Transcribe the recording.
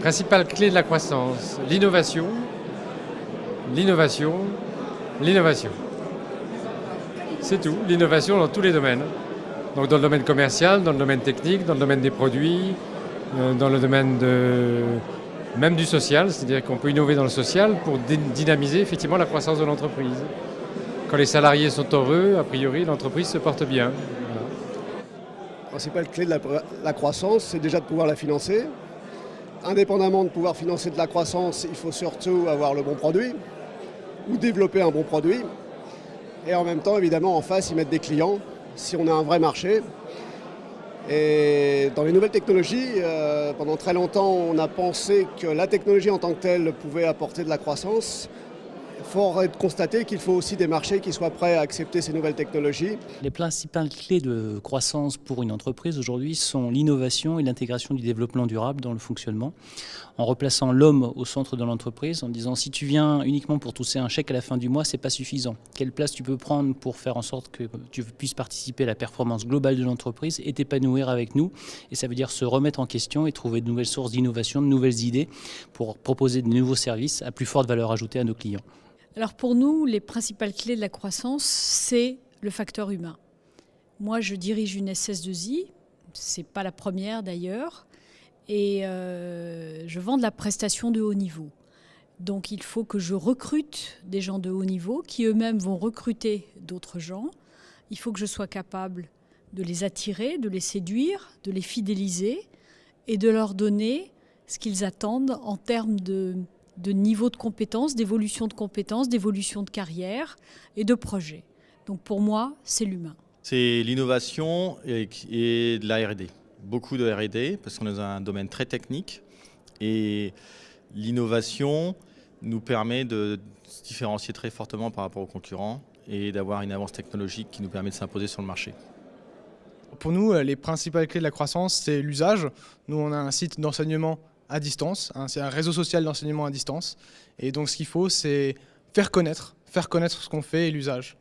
Principale clé de la croissance, l'innovation, l'innovation, l'innovation. C'est tout, l'innovation dans tous les domaines. Donc dans le domaine commercial, dans le domaine technique, dans le domaine des produits, dans le domaine même du social, c'est-à-dire qu'on peut innover dans le social pour dynamiser effectivement la croissance de l'entreprise. Quand les salariés sont heureux, a priori, l'entreprise se porte bien. Voilà. La principale clé de la croissance, c'est déjà de pouvoir la financer. Indépendamment de pouvoir financer de la croissance, il faut surtout avoir le bon produit ou développer un bon produit. Et en même temps, évidemment, en face, y mettre des clients si on a un vrai marché. Et dans les nouvelles technologies, pendant très longtemps, on a pensé que la technologie en tant que telle pouvait apporter de la croissance. Fort est de constater qu'il faut aussi des marchés qui soient prêts à accepter ces nouvelles technologies. Les principales clés de croissance pour une entreprise aujourd'hui sont l'innovation et l'intégration du développement durable dans le fonctionnement, en replaçant l'homme au centre de l'entreprise, en disant si tu viens uniquement pour toucher un chèque à la fin du mois, c'est pas suffisant. Quelle place tu peux prendre pour faire en sorte que tu puisses participer à la performance globale de l'entreprise et t'épanouir avec nous. Et ça veut dire se remettre en question et trouver de nouvelles sources d'innovation, de nouvelles idées pour proposer de nouveaux services à plus forte valeur ajoutée à nos clients. Alors pour nous, les principales clés de la croissance, c'est le facteur humain. Moi, je dirige une SS2I, c'est pas la première d'ailleurs, et je vends de la prestation de haut niveau. Donc il faut que je recrute des gens de haut niveau qui eux-mêmes vont recruter d'autres gens. Il faut que je sois capable de les attirer, de les séduire, de les fidéliser et de leur donner ce qu'ils attendent en termes de niveau de compétences, d'évolution de carrière et de projet. Donc pour moi, c'est l'humain. C'est l'innovation et de la R&D. Beaucoup de R&D parce qu'on est dans un domaine très technique et l'innovation nous permet de se différencier très fortement par rapport aux concurrents et d'avoir une avance technologique qui nous permet de s'imposer sur le marché. Pour nous, les principales clés de la croissance, c'est l'usage. Nous, on a un site d'enseignement à distance, c'est un réseau social d'enseignement à distance. Et donc ce qu'il faut, c'est faire connaître ce qu'on fait et l'usage.